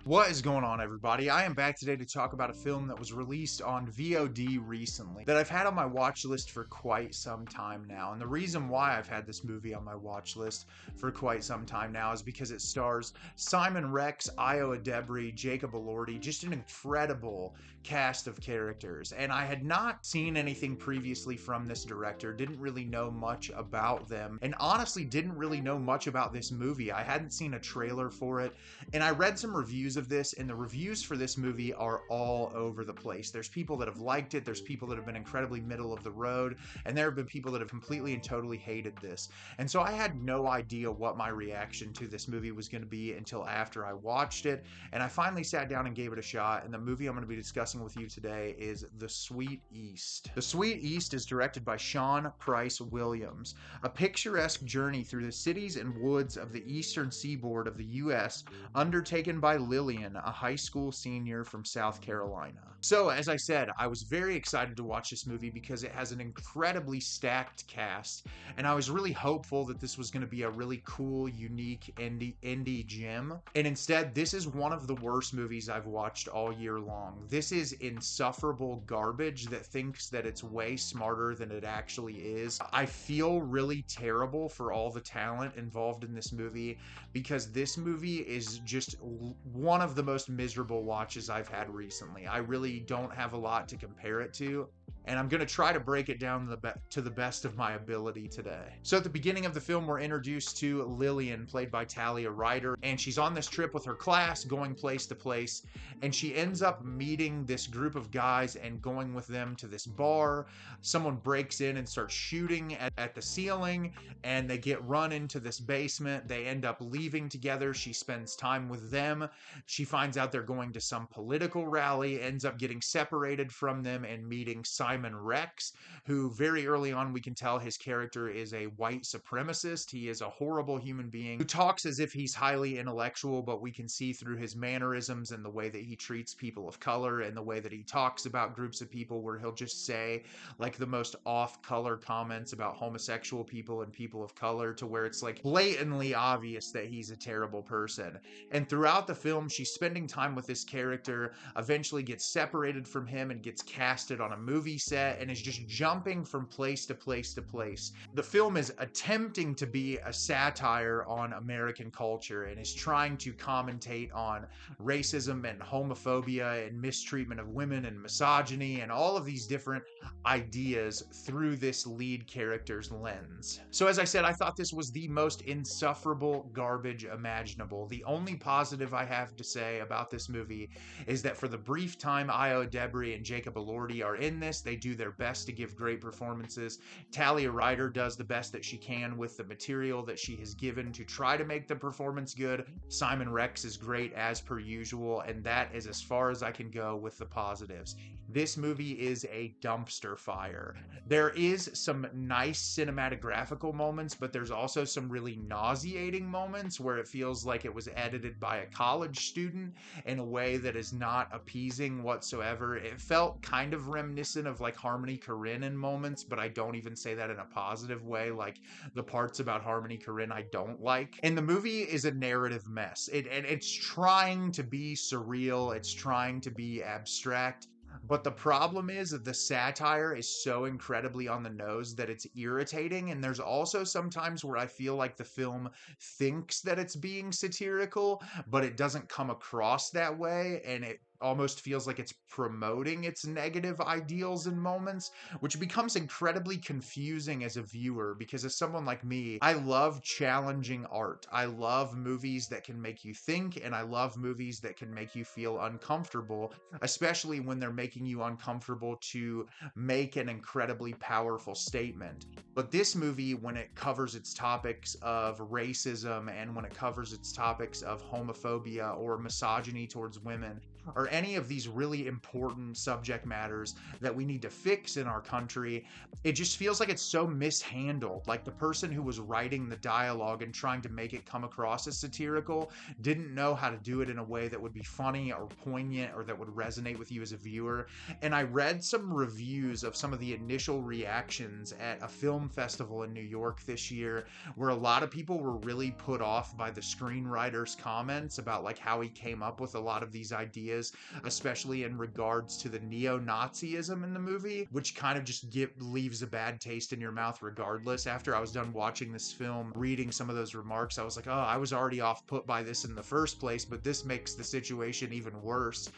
What is going on, everybody? I am back today to talk about a film that was released on VOD recently that I've had on my watch list for quite some time now. And the reason why I've had this movie on my watch list for quite some time now is because it stars Simon Rex, Ayo Edebiri, Jacob Elordi, just an incredible cast of characters. And I had not seen anything previously from this director, didn't really know much about them, and honestly didn't really know much about this movie. I hadn't seen a trailer for it, and I read some reviews of this, and the reviews for this movie are all over the place. There's people that have liked it, there's people that have been incredibly middle of the road, and there have been people that have completely and totally hated this. And so I had no idea what my reaction to this movie was going to be until after I watched it, and I finally sat down and gave it a shot. And the movie I'm going to be discussing with you today is The Sweet East. The Sweet East is directed by Sean Price Williams, a picturesque journey through the cities and woods of the eastern seaboard of the U.S. undertaken by Lillian, a high school senior from South Carolina. So, as I said, I was very excited to watch this movie because it has an incredibly stacked cast, and I was really hopeful that this was going to be a really cool, unique indie gem. And instead, this is one of the worst movies I've watched all year long. This is insufferable garbage that thinks that it's way smarter than it actually is. I feel really terrible for all the talent involved in this movie because this movie is just one of the most miserable watches I've had recently. I really don't have a lot to compare it to, and I'm going to try to break it down to the best of my ability today. So at the beginning of the film, we're introduced to Lillian, played by Talia Ryder, and she's on this trip with her class, going place to place, and she ends up meeting this group of guys and going with them to this bar. Someone breaks in and starts shooting at the ceiling, and they get run into this basement. They end up leaving together. She spends time with them. She finds out they're going to some political rally, ends up getting separated from them and meeting Simon Rex, who very early on we can tell his character is a white supremacist. He is a horrible human being who talks as if he's highly intellectual, but we can see through his mannerisms and the way that he treats people of color and the way that he talks about groups of people, where he'll just say like the most off-color comments about homosexual people and people of color, to where it's like blatantly obvious that he's a terrible person. And throughout the film, she's spending time with this character, eventually gets separated from him and gets casted on a movie set, and is just jumping from place to place to place. The film is attempting to be a satire on American culture and is trying to commentate on racism and homophobia and mistreatment of women and misogyny and all of these different ideas through this lead character's lens. So as I said, I thought this was the most insufferable garbage imaginable. The only positive I have to say about this movie is that for the brief time Ayo Edebiri and Jacob Elordi are in this, they do their best to give great performances. Talia Ryder does the best that she can with the material that she has given to try to make the performance good. Simon Rex is great as per usual, and that is as far as I can go with the positives. This movie is a dumpster fire. There is some nice cinematographical moments, but there's also some really nauseating moments where it feels like it was edited by a college student in a way that is not appeasing whatsoever. It felt kind of reminiscent of like Harmony Korine in moments, but I don't even say that in a positive way. Like the parts about Harmony Korine I don't like. And the movie is a narrative mess. It's trying to be surreal. It's trying to be abstract. But the problem is that the satire is so incredibly on the nose that it's irritating. And there's also sometimes where I feel like the film thinks that it's being satirical, but it doesn't come across that way. And it almost feels like it's promoting its negative ideals in moments, which becomes incredibly confusing as a viewer, because as someone like me, I love challenging art. I love movies that can make you think, and I love movies that can make you feel uncomfortable, especially when they're making you uncomfortable to make an incredibly powerful statement. But this movie, when it covers its topics of racism and when it covers its topics of homophobia or misogyny towards women, or any of these really important subject matters that we need to fix in our country. It just feels like it's so mishandled. Like the person who was writing the dialogue and trying to make it come across as satirical didn't know how to do it in a way that would be funny or poignant or that would resonate with you as a viewer. And I read some reviews of some of the initial reactions at a film festival in New York this year, where a lot of people were really put off by the screenwriter's comments about like how he came up with a lot of these ideas, especially in regards to the neo-Nazism in the movie, which kind of just leaves a bad taste in your mouth regardless. After I was done watching this film, reading some of those remarks, I was like, oh, I was already off put by this in the first place, but this makes the situation even worse.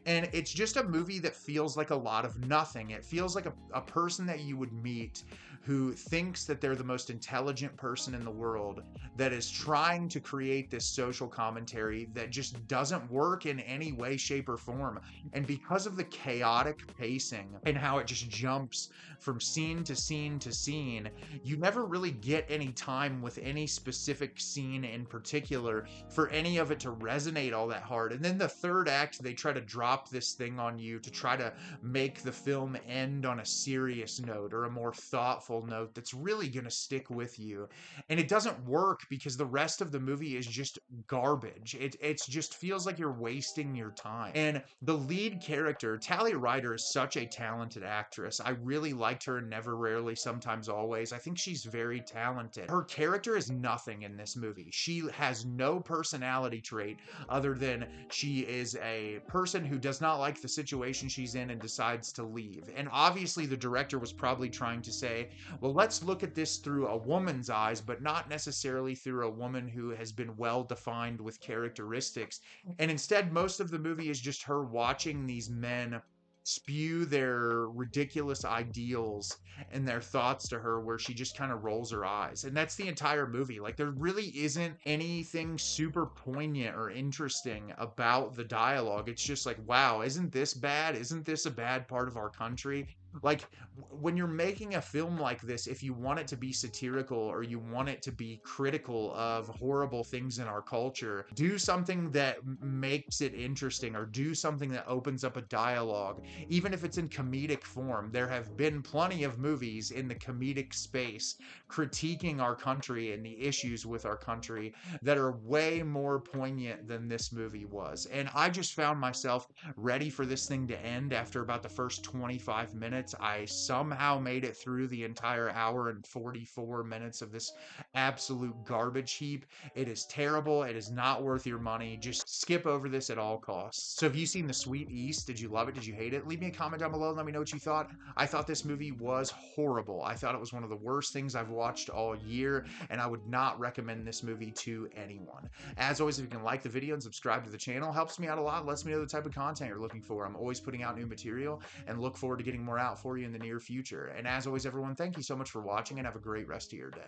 And it's just a movie that feels like a lot of nothing. It feels like a person that you would meet who thinks that they're the most intelligent person in the world, that is trying to create this social commentary that just doesn't work in any way, shape, or form. And because of the chaotic pacing and how it just jumps from scene to scene to scene, you never really get any time with any specific scene in particular for any of it to resonate all that hard. And then the third act, they try to drop this thing on you to try to make the film end on a serious note or a more thoughtful note that's really going to stick with you. And it doesn't work because the rest of the movie is just garbage. It just feels like you're wasting your time. And the lead character, Talia Ryder, is such a talented actress. I really liked her in Never, Rarely, Sometimes, Always. I think she's very talented. Her character is nothing in this movie. She has no personality trait other than she is a person who does not like the situation she's in and decides to leave. And obviously the director was probably trying to say, well, let's look at this through a woman's eyes, but not necessarily through a woman who has been well defined with characteristics. And instead, most of the movie is just her watching these men spew their ridiculous ideals and their thoughts to her, where she just kind of rolls her eyes. And that's the entire movie. Like, there really isn't anything super poignant or interesting about the dialogue. It's just like, wow, isn't this bad? Isn't this a bad part of our country? Like, when you're making a film like this, if you want it to be satirical or you want it to be critical of horrible things in our culture, do something that makes it interesting, or do something that opens up a dialogue, even if it's in comedic form. There have been plenty of movies in the comedic space critiquing our country and the issues with our country that are way more poignant than this movie was. And I just found myself ready for this thing to end after about the first 25 minutes. I somehow made it through the entire hour and 44 minutes of this absolute garbage heap. It is terrible. It is not worth your money. Just skip over this at all costs. So have you seen The Sweet East? Did you love it? Did you hate it? Leave me a comment down below and let me know what you thought. I thought this movie was horrible. I thought it was one of the worst things I've watched all year, and I would not recommend this movie to anyone. As always, if you can like the video and subscribe to the channel, helps me out a lot, lets me know the type of content you're looking for. I'm always putting out new material and look forward to getting more out for you in the near future. And as always, everyone, thank you so much for watching, and have a great rest of your day.